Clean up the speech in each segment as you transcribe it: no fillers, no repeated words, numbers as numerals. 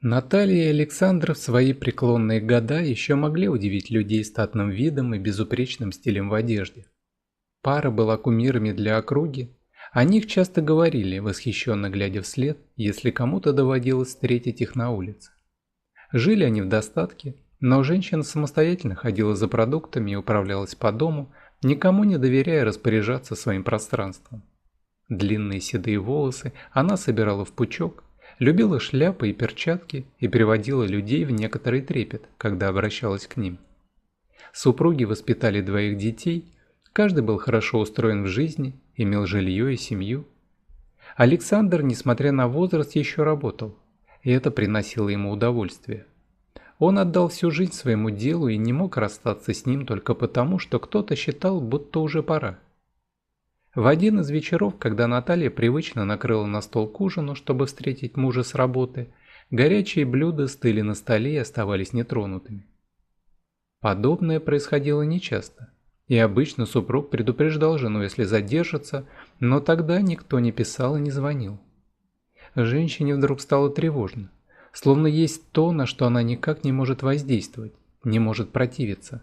Наталья и Александр в свои преклонные года еще могли удивить людей статным видом и безупречным стилем в одежде. Пара была кумирами для округи, о них часто говорили, восхищенно глядя вслед, если кому-то доводилось встретить их на улице. Жили они в достатке, но женщина самостоятельно ходила за продуктами и управлялась по дому, никому не доверяя распоряжаться своим пространством. Длинные седые волосы она собирала в пучок, любила шляпы и перчатки и приводила людей в некоторый трепет, когда обращалась к ним. Супруги воспитали двоих детей, каждый был хорошо устроен в жизни, имел жилье и семью. Александр, несмотря на возраст, еще работал, и это приносило ему удовольствие. Он отдал всю жизнь своему делу и не мог расстаться с ним только потому, что кто-то считал, будто уже пора. В один из вечеров, когда Наталья привычно накрыла на стол к ужину, чтобы встретить мужа с работы, горячие блюда стыли на столе и оставались нетронутыми. Подобное происходило нечасто, и обычно супруг предупреждал жену, если задержится, но тогда никто не писал и не звонил. Женщине вдруг стало тревожно, словно есть то, на что она никак не может воздействовать, не может противиться.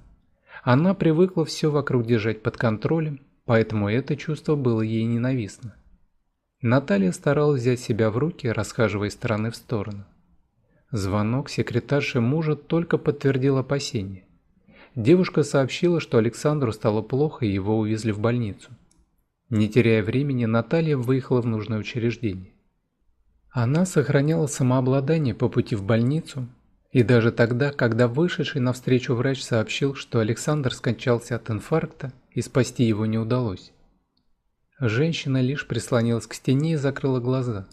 Она привыкла все вокруг держать под контролем, поэтому это чувство было ей ненавистно. Наталья старалась взять себя в руки, расхаживая из стороны в сторону. Звонок секретарши мужа только подтвердил опасения. Девушка сообщила, что Александру стало плохо и его увезли в больницу. Не теряя времени, Наталья выехала в нужное учреждение. Она сохраняла самообладание по пути в больницу, и даже тогда, когда вышедший навстречу врач сообщил, что Александр скончался от инфаркта и спасти его не удалось. Женщина лишь прислонилась к стене и закрыла глаза.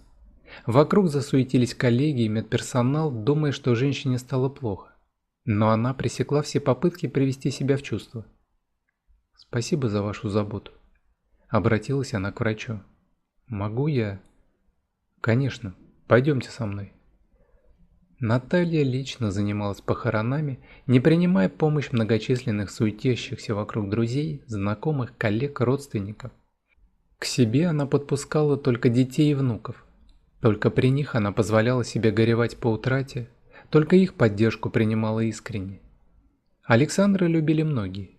Вокруг засуетились коллеги и медперсонал, думая, что женщине стало плохо. Но она пресекла все попытки привести себя в чувство. «Спасибо за вашу заботу», — обратилась она к врачу. «Могу я?» «Конечно, пойдемте со мной». Наталья лично занималась похоронами, не принимая помощь многочисленных суетящихся вокруг друзей, знакомых, коллег, родственников. К себе она подпускала только детей и внуков. Только при них она позволяла себе горевать по утрате, только их поддержку принимала искренне. Александра любили многие.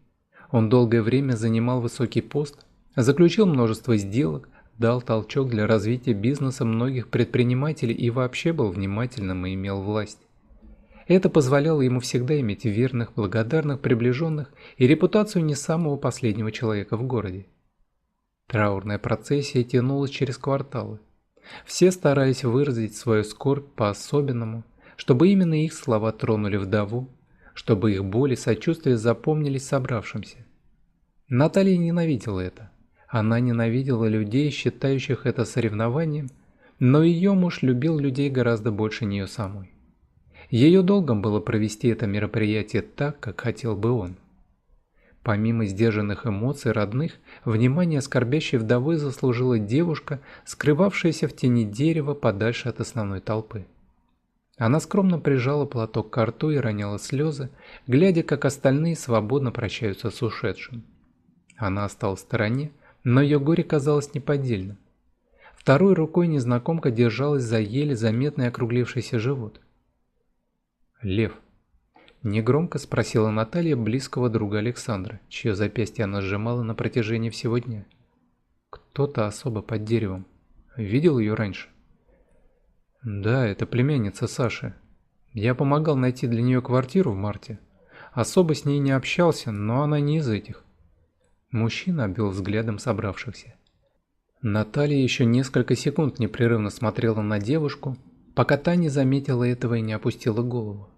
Он долгое время занимал высокий пост, заключил множество сделок, дал толчок для развития бизнеса многих предпринимателей и вообще был внимательным и имел власть. Это позволяло ему всегда иметь верных, благодарных приближенных и репутацию не самого последнего человека в городе. Траурная процессия тянулась через кварталы. Все старались выразить свою скорбь по-особенному, чтобы именно их слова тронули вдову, чтобы их боль и сочувствие запомнились собравшимся. Наталья ненавидела это. Она ненавидела людей, считающих это соревнованием, но ее муж любил людей гораздо больше нее самой. Ее долгом было провести это мероприятие так, как хотел бы он. Помимо сдержанных эмоций родных, внимание скорбящей вдовы заслужила девушка, скрывавшаяся в тени дерева подальше от основной толпы. Она скромно прижала платок к рту и роняла слезы, глядя, как остальные свободно прощаются с ушедшим. Она осталась в стороне, но ее горе казалось неподдельным. Второй рукой незнакомка держалась за еле заметный округлившийся живот. «Лев?» – негромко спросила Наталья близкого друга Александра, чье запястье она сжимала на протяжении всего дня. «Кто-то особо под деревом. Видел ее раньше?» «Да, это племянница Саши. Я помогал найти для нее квартиру в марте. Особо с ней не общался, но она не из этих». Мужчина обвел взглядом собравшихся. Наталья еще несколько секунд непрерывно смотрела на девушку, пока та не заметила этого и не опустила голову.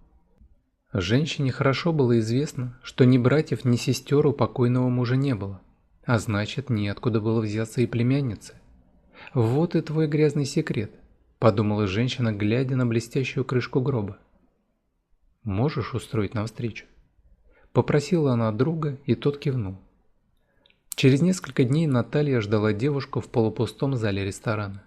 Женщине хорошо было известно, что ни братьев, ни сестер у покойного мужа не было, а значит, неоткуда было взяться и племяннице. «Вот и твой грязный секрет», – подумала женщина, глядя на блестящую крышку гроба. «Можешь устроить нам встречу?» – попросила она друга, и тот кивнул. Через несколько дней Наталья ждала девушку в полупустом зале ресторана.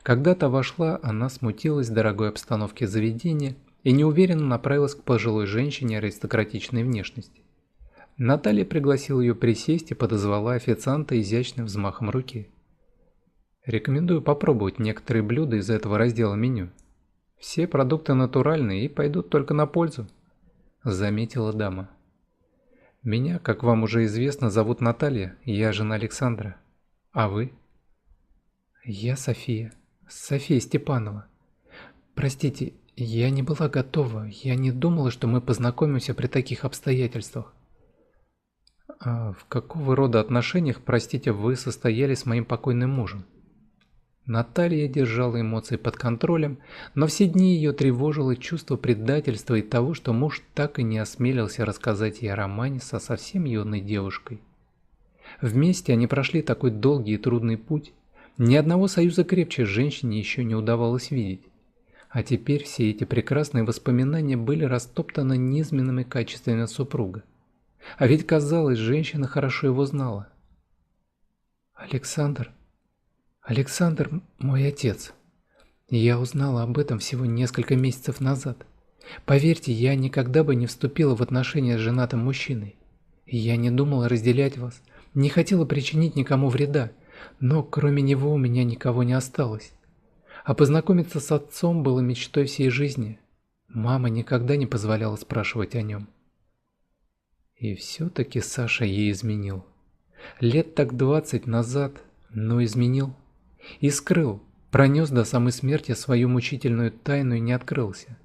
Когда та вошла, она смутилась в дорогой обстановке заведения и неуверенно направилась к пожилой женщине аристократичной внешности. Наталья пригласила ее присесть и подозвала официанта изящным взмахом руки. «Рекомендую попробовать некоторые блюда из этого раздела меню». Все продукты натуральные и пойдут только на пользу, заметила дама. Меня, как вам уже известно, зовут Наталья, я жена Александра. А вы? Я София. София Степанова. Простите, я не была готова. Я не думала, что мы познакомимся при таких обстоятельствах. А в какого рода отношениях, простите, вы состояли с моим покойным мужем? Наталья держала эмоции под контролем, но все дни ее тревожило чувство предательства и того, что муж так и не осмелился рассказать ей о романе со совсем юной девушкой. Вместе они прошли такой долгий и трудный путь, ни одного союза крепче женщине еще не удавалось видеть. А теперь все эти прекрасные воспоминания были растоптаны низменными качествами супруга. А ведь, казалось, женщина хорошо его знала. Александр мой отец. Я узнала об этом всего несколько месяцев назад. Поверьте, я никогда бы не вступила в отношения с женатым мужчиной. Я не думала разделять вас, не хотела причинить никому вреда, но кроме него у меня никого не осталось. А познакомиться с отцом было мечтой всей жизни. Мама никогда не позволяла спрашивать о нем. И все-таки Саша ей изменил. Лет так 20 назад, но изменил. И скрыл, пронес до самой смерти свою мучительную тайну и не открылся.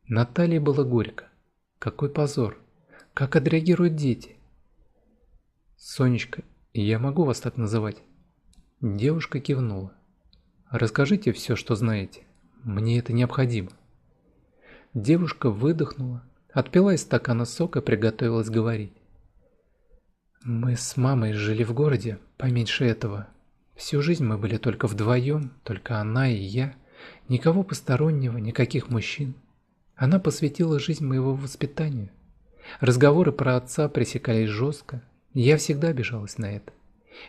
Наталье было горько. Какой позор! Как отреагируют дети? Сонечка, я могу вас так называть? Девушка кивнула. Расскажите все, что знаете. Мне это необходимо. Девушка выдохнула, отпила из стакана сока и приготовилась говорить. Мы с мамой жили в городе, поменьше этого. Всю жизнь мы были только вдвоем, только она и я. Никого постороннего, никаких мужчин. Она посвятила жизнь моего воспитанию. Разговоры про отца пресекались жестко. Я всегда обижалась на это.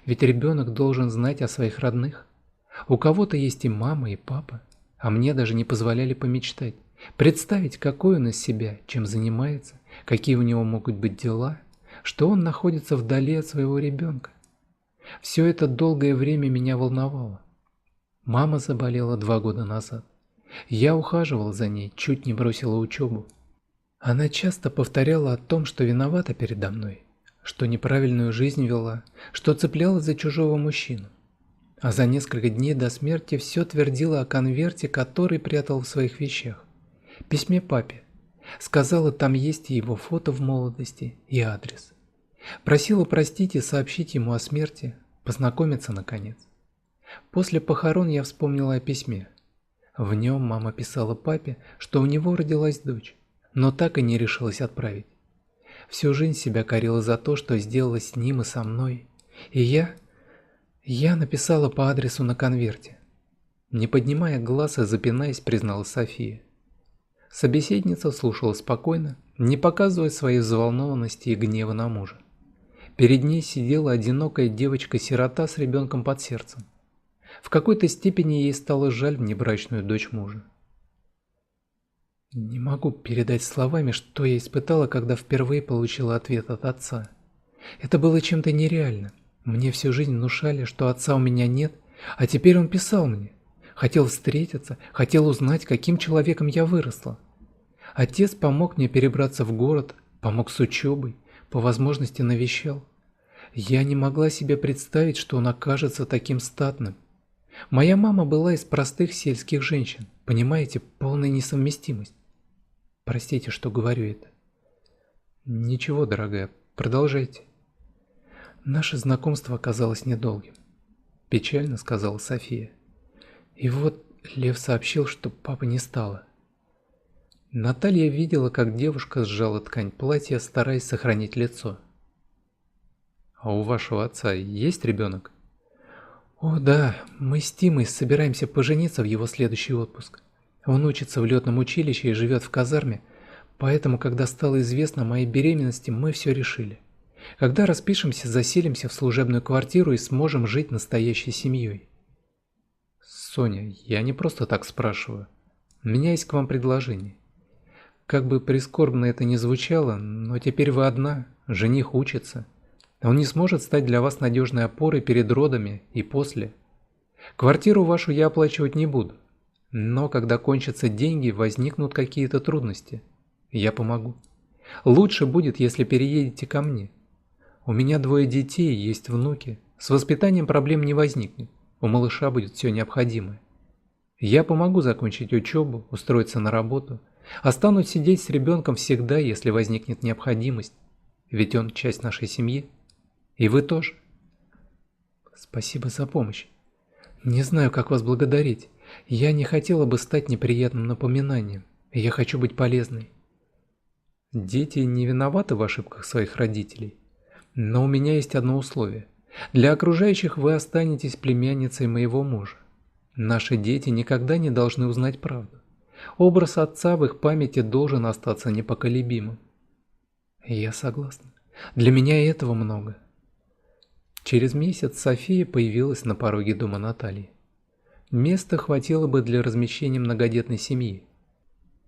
Ведь ребенок должен знать о своих родных. У кого-то есть и мама, и папа. А мне даже не позволяли помечтать. Представить, какой он из себя, чем занимается, какие у него могут быть дела, что он находится вдали от своего ребенка. Все это долгое время меня волновало. Мама заболела 2 года назад. Я ухаживал за ней, чуть не бросила учебу. Она часто повторяла о том, что виновата передо мной, что неправильную жизнь вела, что цеплялась за чужого мужчину. А за несколько дней до смерти все твердила о конверте, который прятал в своих вещах. Письме папе. Сказала, там есть и его фото в молодости, и адрес. Просила простить и сообщить ему о смерти, познакомиться наконец. После похорон я вспомнила о письме. В нем мама писала папе, что у него родилась дочь, но так и не решилась отправить. Всю жизнь себя корила за то, что сделала с ним и со мной. И я написала по адресу на конверте. Не поднимая глаз и запинаясь, призналась София. Собеседница слушала спокойно, не показывая своей взволнованности и гнева на мужа. Перед ней сидела одинокая девочка-сирота с ребенком под сердцем. В какой-то степени ей стало жаль внебрачную дочь мужа. Не могу передать словами, что я испытала, когда впервые получила ответ от отца. Это было чем-то нереальным. Мне всю жизнь внушали, что отца у меня нет, а теперь он писал мне. Хотел встретиться, хотел узнать, каким человеком я выросла. Отец помог мне перебраться в город, помог с учебой, по возможности навещал. Я не могла себе представить, что он окажется таким статным. Моя мама была из простых сельских женщин, понимаете, полная несовместимость. Простите, что говорю это. Ничего, дорогая, продолжайте. Наше знакомство оказалось недолгим. Печально сказала София. И вот Лев сообщил, что папы не стало. Наталья видела, как девушка сжала ткань платья, стараясь сохранить лицо. «А у вашего отца есть ребенок?» «О да, мы с Тимой собираемся пожениться в его следующий отпуск. Он учится в летном училище и живет в казарме, поэтому, когда стало известно о моей беременности, мы все решили. Когда распишемся, заселимся в служебную квартиру и сможем жить настоящей семьей». «Соня, я не просто так спрашиваю. У меня есть к вам предложение. Как бы прискорбно это ни звучало, но теперь вы одна, жених учится. Он не сможет стать для вас надежной опорой перед родами и после. Квартиру вашу я оплачивать не буду. Но когда кончатся деньги, возникнут какие-то трудности. Я помогу. Лучше будет, если переедете ко мне. У меня 2 детей, есть внуки. С воспитанием проблем не возникнет. У малыша будет все необходимое. Я помогу закончить учебу, устроиться на работу. Останусь сидеть с ребенком всегда, если возникнет необходимость. Ведь он часть нашей семьи. И вы тоже. Спасибо за помощь. Не знаю, как вас благодарить. Я не хотела бы стать неприятным напоминанием. Я хочу быть полезной. Дети не виноваты в ошибках своих родителей. Но у меня есть одно условие. Для окружающих вы останетесь племянницей моего мужа. Наши дети никогда не должны узнать правду. Образ отца в их памяти должен остаться непоколебимым. Я согласна. Для меня и этого много. Через месяц София появилась на пороге дома Натальи. Места хватило бы для размещения многодетной семьи.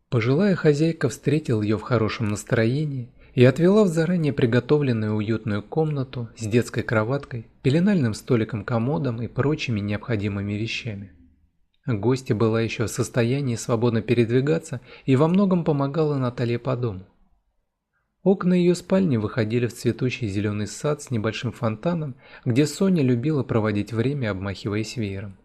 Пожилая хозяйка встретила ее в хорошем настроении и отвела в заранее приготовленную уютную комнату с детской кроваткой, пеленальным столиком-комодом и прочими необходимыми вещами. Гостья была еще в состоянии свободно передвигаться и во многом помогала Наталье по дому. Окна ее спальни выходили в цветущий зеленый сад с небольшим фонтаном, где Соня любила проводить время, обмахиваясь веером.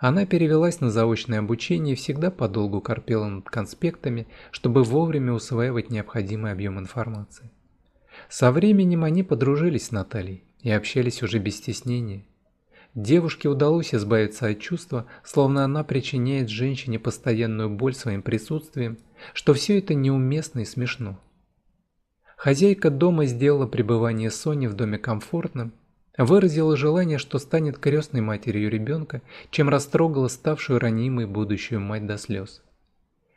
Она перевелась на заочное обучение и всегда подолгу корпела над конспектами, чтобы вовремя усваивать необходимый объем информации. Со временем они подружились с Натальей и общались уже без стеснения. Девушке удалось избавиться от чувства, словно она причиняет женщине постоянную боль своим присутствием, что все это неуместно и смешно. Хозяйка дома сделала пребывание Сони в доме комфортным, выразила желание, что станет крестной матерью ребенка, чем растрогала ставшую ранимой будущую мать до слез.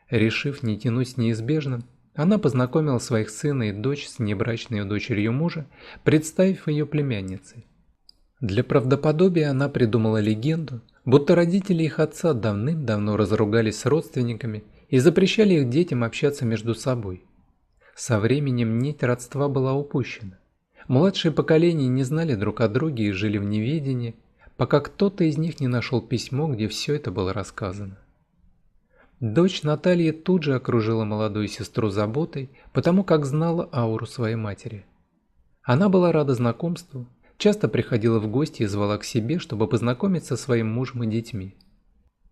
Решив не тянуть с неизбежным, она познакомила своих сына и дочь с внебрачной дочерью мужа, представив ее племянницей. Для правдоподобия она придумала легенду, будто родители их отца давным-давно разругались с родственниками и запрещали их детям общаться между собой. Со временем нить родства была упущена. Младшие поколения не знали друг о друге и жили в неведении, пока кто-то из них не нашел письмо, где все это было рассказано. Дочь Натальи тут же окружила молодую сестру заботой, потому как знала ауру своей матери. Она была рада знакомству, часто приходила в гости и звала к себе, чтобы познакомиться со своим мужем и детьми.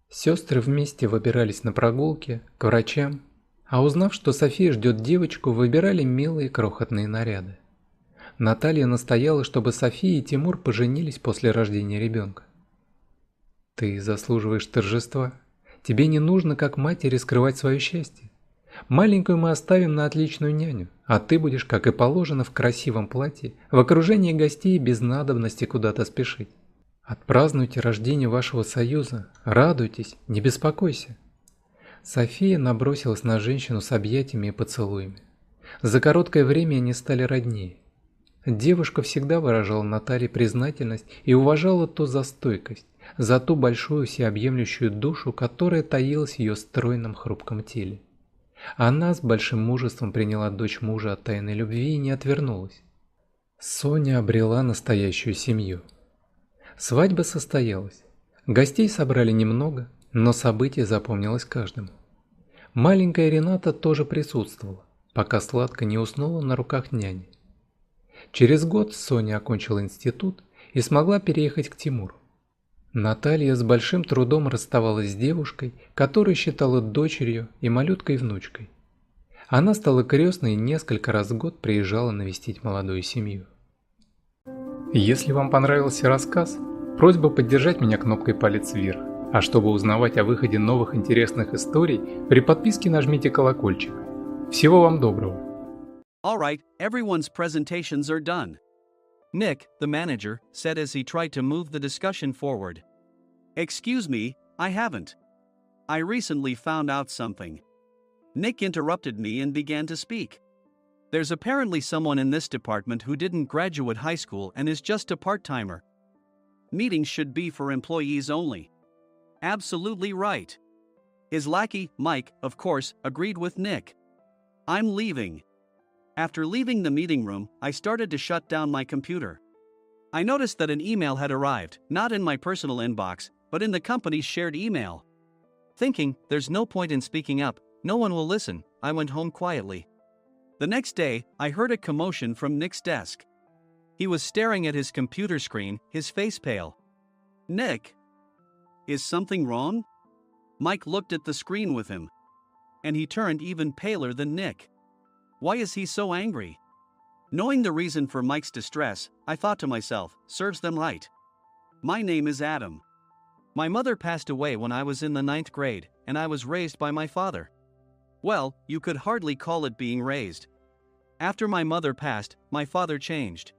Сестры вместе выбирались на прогулки, к врачам, а узнав, что София ждет девочку, выбирали милые крохотные наряды. Наталья настояла, чтобы София и Тимур поженились после рождения ребенка. «Ты заслуживаешь торжества. Тебе не нужно, как матери, скрывать свое счастье. Маленькую мы оставим на отличную няню, а ты будешь, как и положено, в красивом платье, в окружении гостей без надобности куда-то спешить. Отпразднуйте рождение вашего союза, радуйтесь, не беспокойся». София набросилась на женщину с объятиями и поцелуями. За короткое время они стали роднее. Девушка всегда выражала Наталье признательность и уважала то за стойкость, за ту большую всеобъемлющую душу, которая таилась в ее стройном хрупком теле. Она с большим мужеством приняла дочь мужа от тайной любви и не отвернулась. Соня обрела настоящую семью. Свадьба состоялась. Гостей собрали немного, но событие запомнилось каждому. Маленькая Рената тоже присутствовала, пока сладко не уснула на руках няни. Через год Соня окончила институт и смогла переехать к Тимуру. Наталья с большим трудом расставалась с девушкой, которую считала дочерью и малюткой-внучкой. Она стала крестной и несколько раз в год приезжала навестить молодую семью. Если вам понравился рассказ, просьба поддержать меня кнопкой «Палец вверх», а чтобы узнавать о выходе новых интересных историй, при подписке нажмите колокольчик. Всего вам доброго! All right, everyone's presentations are done. Nick, the manager, said as he tried to move the discussion forward. Excuse me, I haven't. I recently found out something. Nick interrupted me and began to speak. There's apparently someone in this department who didn't graduate high school and is just a part-timer. Meetings should be for employees only. Absolutely right. His lackey, Mike, of course, agreed with Nick. I'm leaving. After leaving the meeting room, I started to shut down my computer. I noticed that an email had arrived, not in my personal inbox, but in the company's shared email. Thinking, there's no point in speaking up, no one will listen, I went home quietly. The next day, I heard a commotion from Nick's desk. He was staring at his computer screen, his face pale. Nick? Is something wrong? Mike looked at the screen with him. And he turned even paler than Nick. Why is he so angry? Knowing the reason for Mike's distress, I thought to myself, serves them right. My name is Adam. My mother passed away when I was in the 9th grade, and I was raised by my father. Well, you could hardly call it being raised. After my mother passed, my father changed.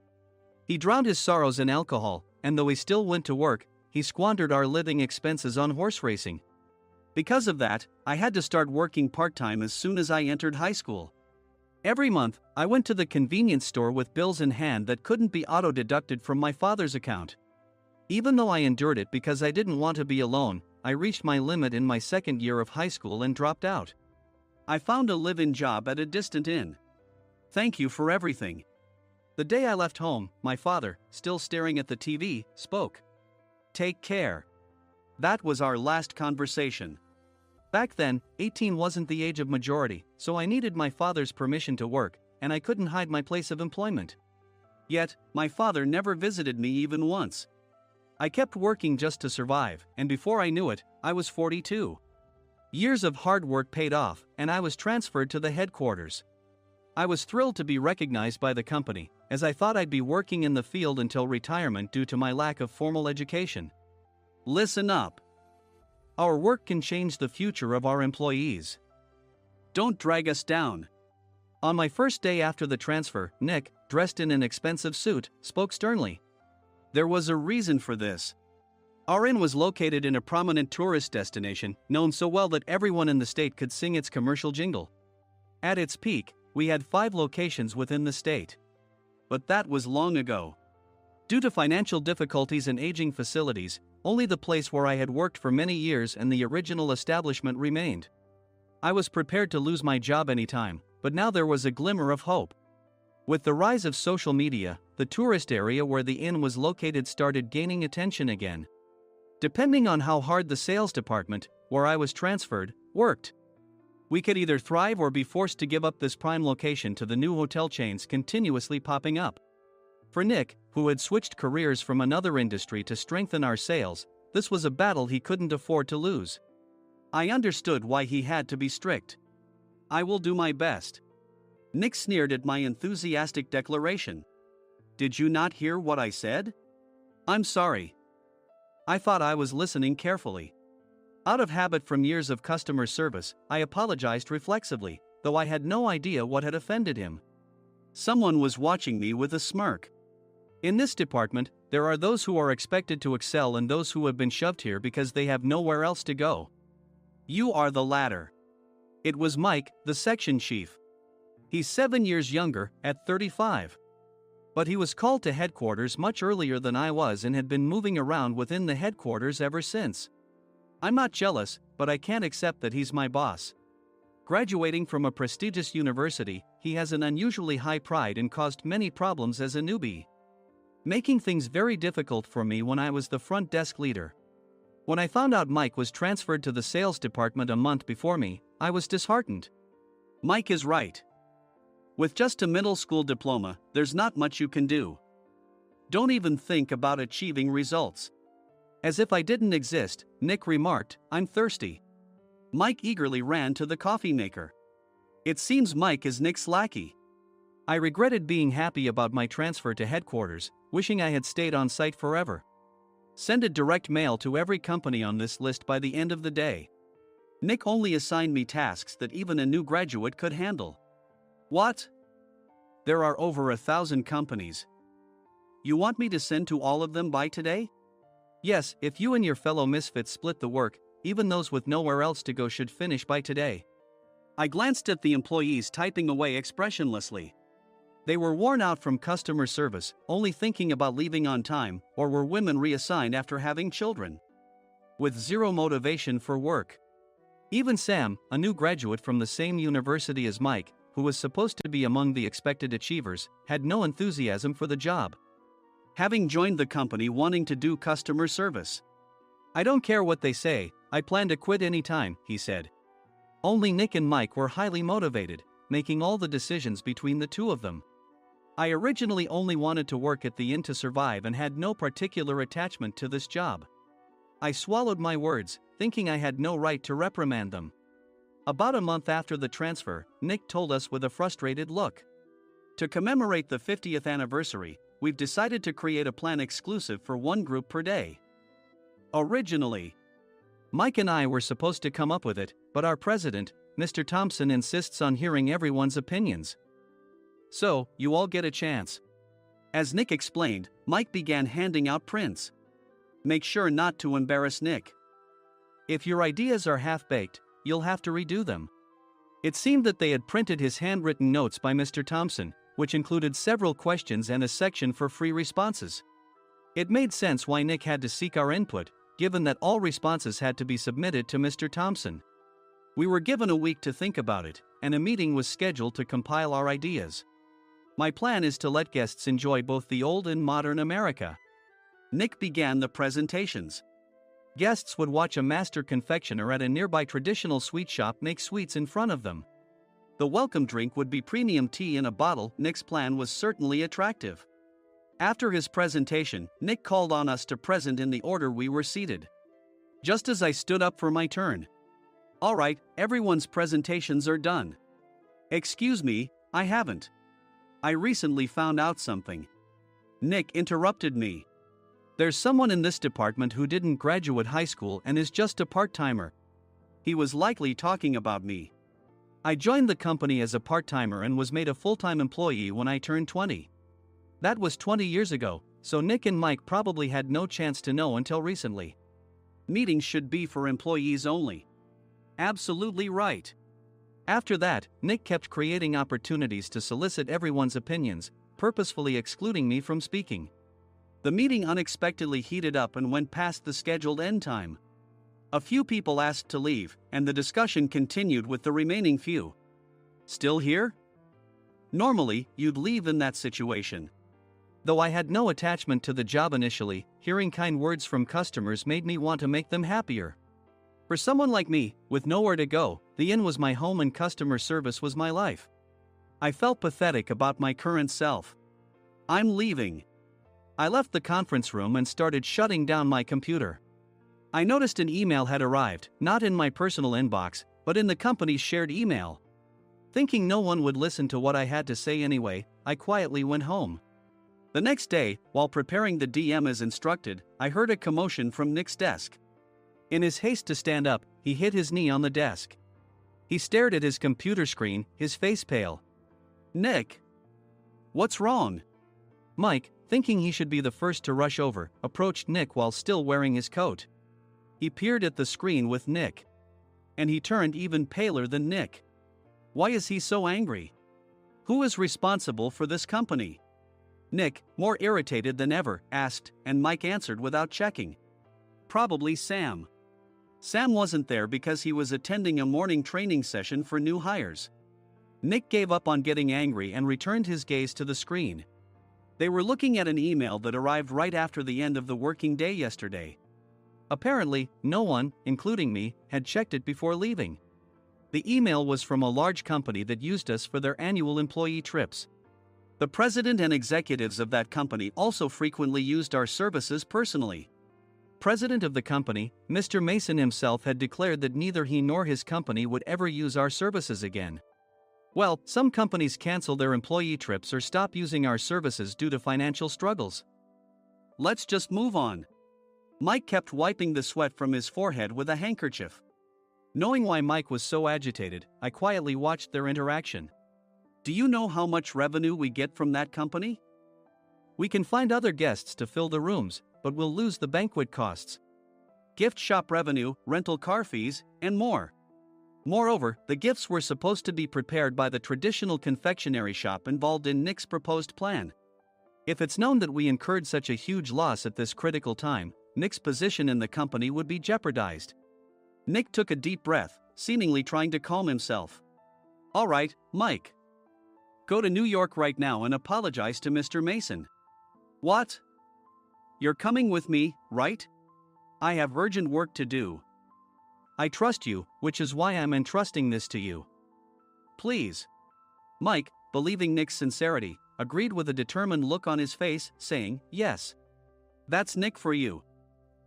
He drowned his sorrows in alcohol, and though he still went to work, he squandered our living expenses on horse racing. Because of that, I had to start working part-time as soon as I entered high school. Every month, I went to the convenience store with bills in hand that couldn't be auto-deducted from my father's account. Even though I endured it because I didn't want to be alone, I reached my limit in my 2nd year of high school and dropped out. I found a live-in job at a distant inn. Thank you for everything. The day I left home, my father, still staring at the TV, spoke. Take care. That was our last conversation. Back then, 18 wasn't the age of majority, so I needed my father's permission to work, and I couldn't hide my place of employment. Yet, my father never visited me even once. I kept working just to survive, and before I knew it, I was 42. Years of hard work paid off, and I was transferred to the headquarters. I was thrilled to be recognized by the company, as I thought I'd be working in the field until retirement due to my lack of formal education. Listen up. Our work can change the future of our employees. Don't drag us down. On my first day after the transfer, Nick, dressed in an expensive suit, spoke sternly. There was a reason for this. Our inn was located in a prominent tourist destination, known so well that everyone in the state could sing its commercial jingle. At its peak, we had 5 locations within the state. But that was long ago. Due to financial difficulties and aging facilities, only the place where I had worked for many years and the original establishment remained. I was prepared to lose my job anytime, but now there was a glimmer of hope. With the rise of social media, the tourist area where the inn was located started gaining attention again. Depending on how hard the sales department, where I was transferred, worked, we could either thrive or be forced to give up this prime location to the new hotel chains continuously popping up. For Nick, who had switched careers from another industry to strengthen our sales, this was a battle he couldn't afford to lose. I understood why he had to be strict. I will do my best. Nick sneered at my enthusiastic declaration. Did you not hear what I said? I'm sorry. I thought I was listening carefully. Out of habit from years of customer service, I apologized reflexively, though I had no idea what had offended him. Someone was watching me with a smirk. In this department, there are those who are expected to excel and those who have been shoved here because they have nowhere else to go. You are the latter. It was Mike, the section chief. He's 7 years younger, at 35. But he was called to headquarters much earlier than I was and had been moving around within the headquarters ever since. I'm not jealous, but I can't accept that he's my boss. Graduating from a prestigious university, he has an unusually high pride and caused many problems as a newbie, making things very difficult for me when I was the front desk leader. When I found out Mike was transferred to the sales department a month before me, I was disheartened. Mike is right. With just a middle school diploma, there's not much you can do. Don't even think about achieving results. As if I didn't exist, Nick remarked, I'm thirsty. Mike eagerly ran to the coffee maker. It seems Mike is Nick's lackey. I regretted being happy about my transfer to headquarters, wishing I had stayed on site forever. Send a direct mail to every company on this list by the end of the day. Nick only assigned me tasks that even a new graduate could handle. What? There are over 1,000 companies. You want me to send to all of them by today? Yes, if you and your fellow misfits split the work, even those with nowhere else to go should finish by today. I glanced at the employees typing away expressionlessly. They were worn out from customer service, only thinking about leaving on time, or were women reassigned after having children, with zero motivation for work. Even Sam, a new graduate from the same university as Mike, who was supposed to be among the expected achievers, had no enthusiasm for the job, having joined the company wanting to do customer service. I don't care what they say, I plan to quit anytime, he said. Only Nick and Mike were highly motivated, making all the decisions between the two of them. I originally only wanted to work at the inn to survive and had no particular attachment to this job. I swallowed my words, thinking I had no right to reprimand them. About a month after the transfer, Nick told us with a frustrated look. To commemorate the 50th anniversary, we've decided to create a plan exclusive for one group per day. Originally, Mike and I were supposed to come up with it, but our president, Mr. Thompson, insists on hearing everyone's opinions. So, you all get a chance. As Nick explained, Mike began handing out prints. Make sure not to embarrass Nick. If your ideas are half-baked, you'll have to redo them. It seemed that they had printed his handwritten notes by Mr. Thompson, which included several questions and a section for free responses. It made sense why Nick had to seek our input, given that all responses had to be submitted to Mr. Thompson. We were given a week to think about it, and a meeting was scheduled to compile our ideas. My plan is to let guests enjoy both the old and modern America. Nick began the presentations. Guests would watch a master confectioner at a nearby traditional sweet shop make sweets in front of them. The welcome drink would be premium tea in a bottle. Nick's plan was certainly attractive. After his presentation, Nick called on us to present in the order we were seated. Just as I stood up for my turn. All right, everyone's presentations are done. Excuse me, I haven't. I recently found out something. Nick interrupted me. There's someone in this department who didn't graduate high school and is just a part-timer. He was likely talking about me. I joined the company as a part-timer and was made a full-time employee when I turned 20. That was 20 years ago, so Nick and Mike probably had no chance to know until recently. Meetings should be for employees only. Absolutely right. After that, Nick kept creating opportunities to solicit everyone's opinions, purposefully excluding me from speaking. The meeting unexpectedly heated up and went past the scheduled end time. A few people asked to leave, and the discussion continued with the remaining few. Still here? Normally, you'd leave in that situation. Though I had no attachment to the job initially, hearing kind words from customers made me want to make them happier. For someone like me, with nowhere to go, the inn was my home and customer service was my life. I felt pathetic about my current self. I'm leaving. I left the conference room and started shutting down my computer. I noticed an email had arrived, not in my personal inbox, but in the company's shared email. Thinking no one would listen to what I had to say anyway, I quietly went home. The next day, while preparing the DM as instructed, I heard a commotion from Nick's desk. In his haste to stand up, he hit his knee on the desk. He stared at his computer screen, his face pale. Nick! What's wrong? Mike, thinking he should be the first to rush over, approached Nick while still wearing his coat. He peered at the screen with Nick. And he turned even paler than Nick. Why is he so angry? Who is responsible for this company? Nick, more irritated than ever, asked, and Mike answered without checking. Probably Sam. Sam wasn't there because he was attending a morning training session for new hires. Nick gave up on getting angry and returned his gaze to the screen. They were looking at an email that arrived right after the end of the working day yesterday. Apparently, no one, including me, had checked it before leaving. The email was from a large company that used us for their annual employee trips. The president and executives of that company also frequently used our services personally. President of the company, Mr. Mason himself, had declared that neither he nor his company would ever use our services again. Well, some companies cancel their employee trips or stop using our services due to financial struggles. Let's just move on. Mike kept wiping the sweat from his forehead with a handkerchief. Knowing why Mike was so agitated, I quietly watched their interaction. Do you know how much revenue we get from that company? We can find other guests to fill the rooms, but we'll lose the banquet costs, gift shop revenue, rental car fees, and more. Moreover, the gifts were supposed to be prepared by the traditional confectionery shop involved in Nick's proposed plan. If it's known that we incurred such a huge loss at this critical time, Nick's position in the company would be jeopardized. Nick took a deep breath, seemingly trying to calm himself. All right, Mike. Go to New York right now and apologize to Mr. Mason. What? You're coming with me, right? I have urgent work to do. I trust you, which is why I'm entrusting this to you. Please. Mike, believing Nick's sincerity, agreed with a determined look on his face, saying, yes. That's Nick for you.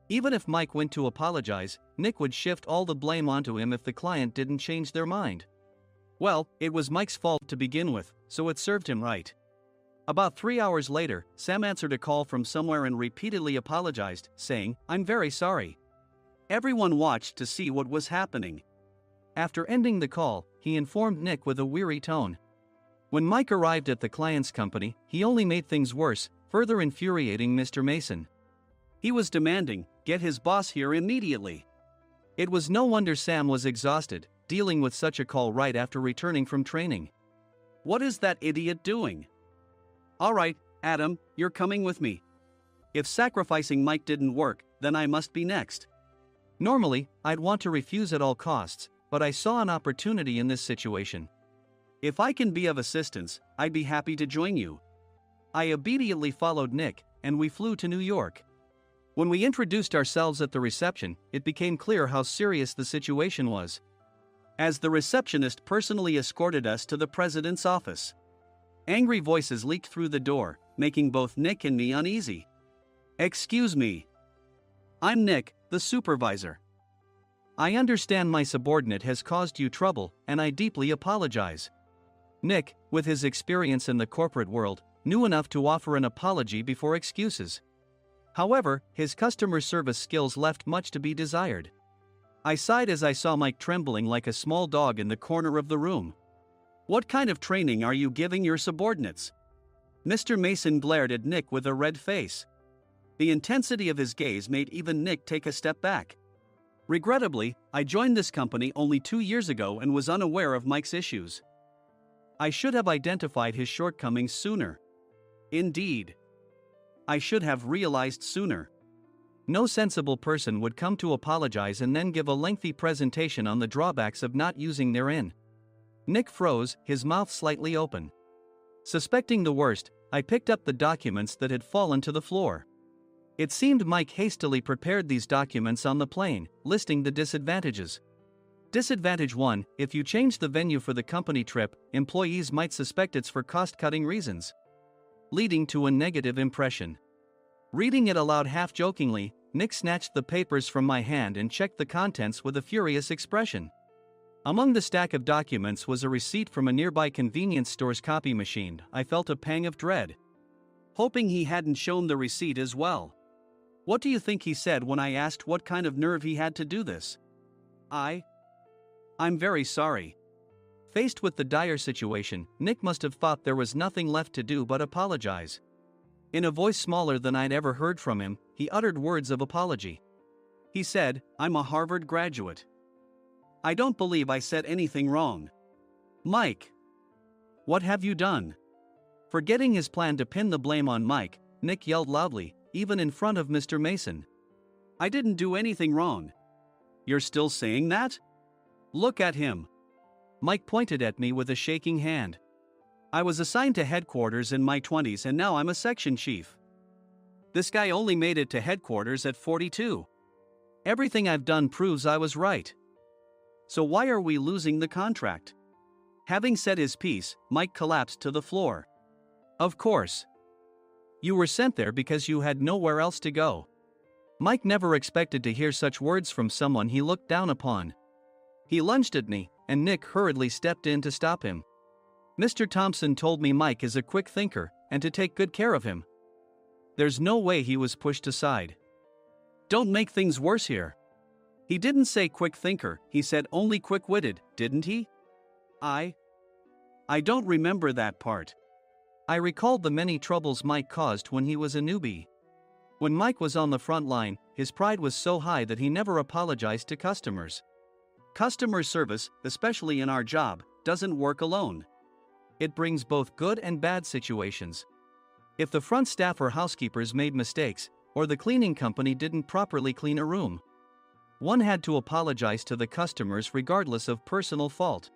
Even if Mike went to apologize, Nick would shift all the blame onto him if the client didn't change their mind. Well, it was Mike's fault to begin with, so it served him right. About 3 hours later, Sam answered a call from somewhere and repeatedly apologized, saying, I'm very sorry. Everyone watched to see what was happening. After ending the call, he informed Nick with a weary tone. When Mike arrived at the client's company, he only made things worse, further infuriating Mr. Mason. He was demanding, get his boss here immediately. It was no wonder Sam was exhausted, dealing with such a call right after returning from training. What is that idiot doing? Alright, Adam, you're coming with me. If sacrificing Mike didn't work, then I must be next. Normally, I'd want to refuse at all costs, but I saw an opportunity in this situation. If I can be of assistance, I'd be happy to join you. I obediently followed Nick, and we flew to New York. When we introduced ourselves at the reception, it became clear how serious the situation was, as the receptionist personally escorted us to the president's office. Angry voices leaked through the door, making both Nick and me uneasy. Excuse me. I'm Nick, the supervisor. I understand my subordinate has caused you trouble, and I deeply apologize. Nick, with his experience in the corporate world, knew enough to offer an apology before excuses. However, his customer service skills left much to be desired. I sighed as I saw Mike trembling like a small dog in the corner of the room. What kind of training are you giving your subordinates? Mr. Mason glared at Nick with a red face. The intensity of his gaze made even Nick take a step back. Regrettably, I joined this company only 2 years ago and was unaware of Mike's issues. I should have identified his shortcomings sooner. Indeed. I should have realized sooner. No sensible person would come to apologize and then give a lengthy presentation on the drawbacks of not using their in. Nick froze, his mouth slightly open. Suspecting the worst, I picked up the documents that had fallen to the floor. It seemed Mike hastily prepared these documents on the plane, listing the disadvantages. Disadvantage 1: if you change the venue for the company trip, employees might suspect it's for cost-cutting reasons, leading to a negative impression. Reading it aloud half-jokingly, Nick snatched the papers from my hand and checked the contents with a furious expression. Among the stack of documents was a receipt from a nearby convenience store's copy machine. I felt a pang of dread, hoping he hadn't shown the receipt as well. What do you think he said when I asked what kind of nerve he had to do this? I'm very sorry. Faced with the dire situation, Nick must have thought there was nothing left to do but apologize. In a voice smaller than I'd ever heard from him, he uttered words of apology. He said, I'm a Harvard graduate. I don't believe I said anything wrong. Mike, what have you done? Forgetting his plan to pin the blame on Mike, Nick yelled loudly, even in front of Mr. Mason. I didn't do anything wrong. You're still saying that? Look at him. Mike pointed at me with a shaking hand. I was assigned to headquarters in my 20s and now I'm a section chief. This guy only made it to headquarters at 42. Everything I've done proves I was right. So why are we losing the contract? Having said his piece, Mike collapsed to the floor. Of course. You were sent there because you had nowhere else to go. Mike never expected to hear such words from someone he looked down upon. He lunged at me, and Nick hurriedly stepped in to stop him. Mr. Thompson told me Mike is a quick thinker, and to take good care of him. There's no way he was pushed aside. Don't make things worse here. He didn't say quick thinker, he said only quick-witted, didn't he? I don't remember that part. I recalled the many troubles Mike caused when he was a newbie. When Mike was on the front line, his pride was so high that he never apologized to customers. Customer service, especially in our job, doesn't work alone. It brings both good and bad situations. If the front staff or housekeepers made mistakes, or the cleaning company didn't properly clean a room, one had to apologize to the customers regardless of personal fault.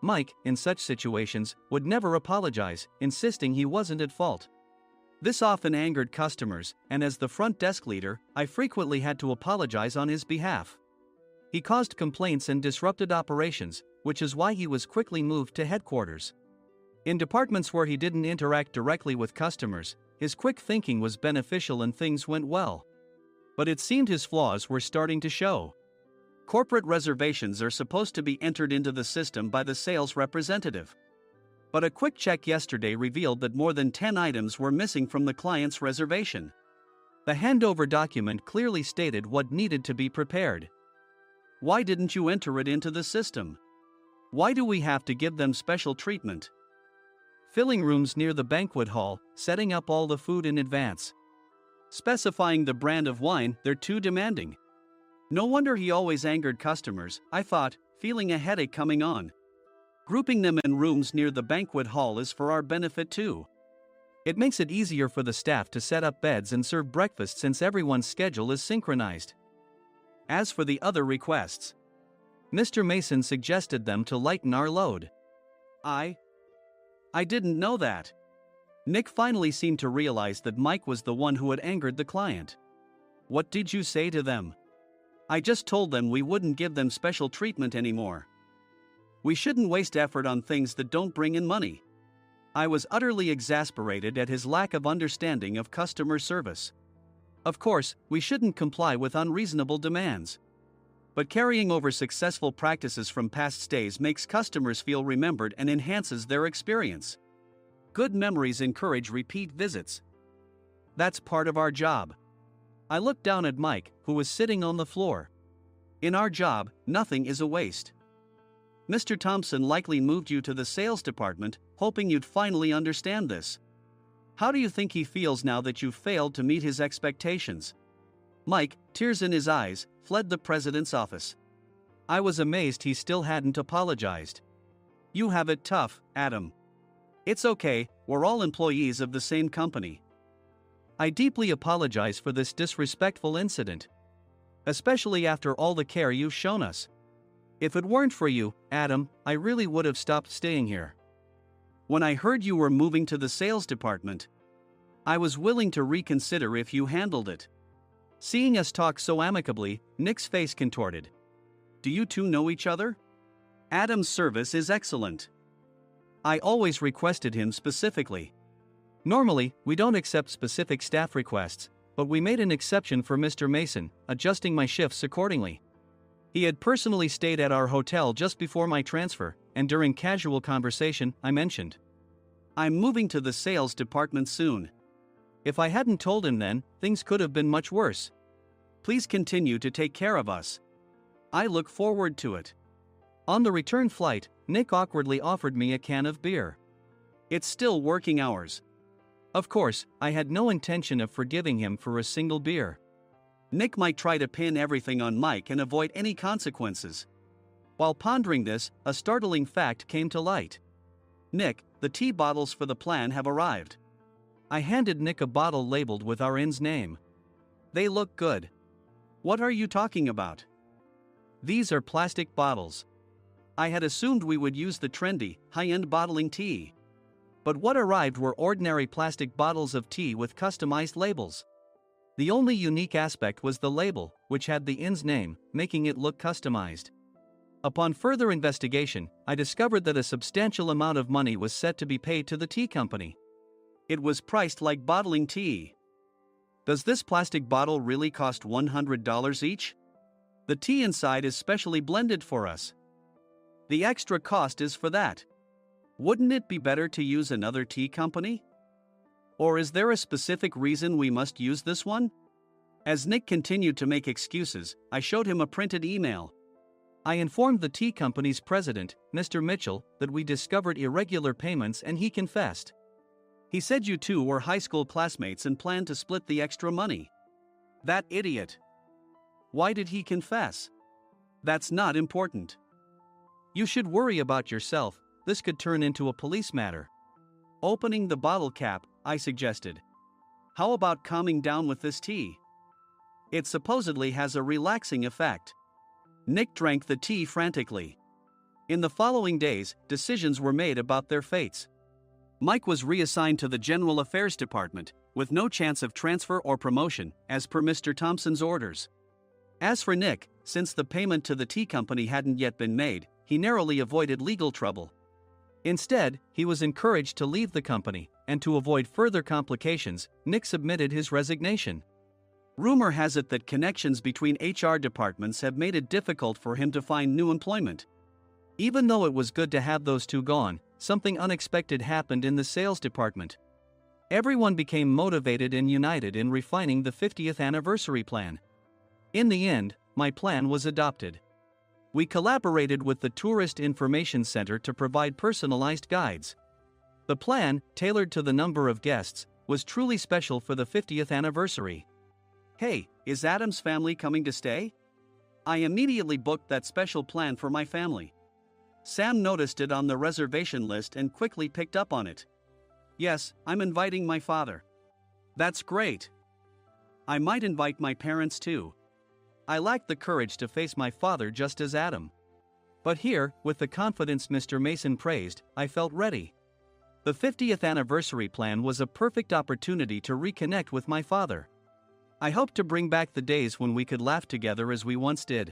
Mike, in such situations, would never apologize, insisting he wasn't at fault. This often angered customers, and as the front desk leader, I frequently had to apologize on his behalf. He caused complaints and disrupted operations, which is why he was quickly moved to headquarters. In departments where he didn't interact directly with customers, his quick thinking was beneficial and things went well. But it seemed his flaws were starting to show. Corporate reservations are supposed to be entered into the system by the sales representative. But a quick check yesterday revealed that more than 10 items were missing from the client's reservation. The handover document clearly stated what needed to be prepared. Why didn't you enter it into the system? Why do we have to give them special treatment? Filling rooms near the banquet hall, setting up all the food in advance. Specifying the brand of wine, they're too demanding. No wonder he always angered customers, I thought, feeling a headache coming on. Grouping them in rooms near the banquet hall is for our benefit too. It makes it easier for the staff to set up beds and serve breakfast since everyone's schedule is synchronized. As for the other requests, Mr. Mason suggested them to lighten our load. I didn't know that. Nick finally seemed to realize that Mike was the one who had angered the client. What did you say to them? I just told them we wouldn't give them special treatment anymore. We shouldn't waste effort on things that don't bring in money. I was utterly exasperated at his lack of understanding of customer service. Of course, we shouldn't comply with unreasonable demands. But carrying over successful practices from past stays makes customers feel remembered and enhances their experience. Good memories encourage repeat visits. That's part of our job. I looked down at Mike, who was sitting on the floor. In our job, nothing is a waste. Mr. Thompson likely moved you to the sales department, hoping you'd finally understand this. How do you think he feels now that you've failed to meet his expectations? Mike, tears in his eyes, fled the president's office. I was amazed he still hadn't apologized. You have it tough, Adam. It's okay, we're all employees of the same company. I deeply apologize for this disrespectful incident. Especially after all the care you've shown us. If it weren't for you, Adam, I really would have stopped staying here. When I heard you were moving to the sales department, I was willing to reconsider if you handled it. Seeing us talk so amicably, Nick's face contorted. Do you two know each other? Adam's service is excellent. I always requested him specifically. Normally, we don't accept specific staff requests, but we made an exception for Mr. Mason, adjusting my shifts accordingly. He had personally stayed at our hotel just before my transfer, and during casual conversation, I mentioned, I'm moving to the sales department soon. If I hadn't told him then, things could have been much worse. Please continue to take care of us. I look forward to it. On the return flight, Nick awkwardly offered me a can of beer. It's still working hours. Of course, I had no intention of forgiving him for a single beer. Nick might try to pin everything on Mike and avoid any consequences. While pondering this, a startling fact came to light. Nick, the tea bottles for the plan have arrived. I handed Nick a bottle labeled with our inn's name. They look good. What are you talking about? These are plastic bottles. I had assumed we would use the trendy, high-end bottling tea. But what arrived were ordinary plastic bottles of tea with customized labels. The only unique aspect was the label, which had the inn's name, making it look customized. Upon further investigation, I discovered that a substantial amount of money was set to be paid to the tea company. It was priced like bottling tea. Does this plastic bottle really cost $100 each? The tea inside is specially blended for us. The extra cost is for that. Wouldn't it be better to use another tea company? Or is there a specific reason we must use this one? As Nick continued to make excuses, I showed him a printed email. I informed the tea company's president, Mr. Mitchell, that we discovered irregular payments and he confessed. He said you two were high school classmates and planned to split the extra money. That idiot. Why did he confess? That's not important. You should worry about yourself, this could turn into a police matter. Opening the bottle cap, I suggested. How about calming down with this tea? It supposedly has a relaxing effect. Nick drank the tea frantically. In the following days, decisions were made about their fates. Mike was reassigned to the General Affairs Department, with no chance of transfer or promotion, as per Mr. Thompson's orders. As for Nick, since the payment to the tea company hadn't yet been made, he narrowly avoided legal trouble. Instead, he was encouraged to leave the company, and to avoid further complications, Nick submitted his resignation. Rumor has it that connections between HR departments have made it difficult for him to find new employment. Even though it was good to have those two gone, something unexpected happened in the sales department. Everyone became motivated and united in refining the 50th anniversary plan. In the end, my plan was adopted. We collaborated with the Tourist Information Center to provide personalized guides. The plan, tailored to the number of guests, was truly special for the 50th anniversary. Hey, is Adam's family coming to stay? I immediately booked that special plan for my family. Sam noticed it on the reservation list and quickly picked up on it. Yes, I'm inviting my father. That's great. I might invite my parents too. I lacked the courage to face my father just as Adam. But here, with the confidence Mr. Mason praised, I felt ready. The 50th anniversary plan was a perfect opportunity to reconnect with my father. I hoped to bring back the days when we could laugh together as we once did.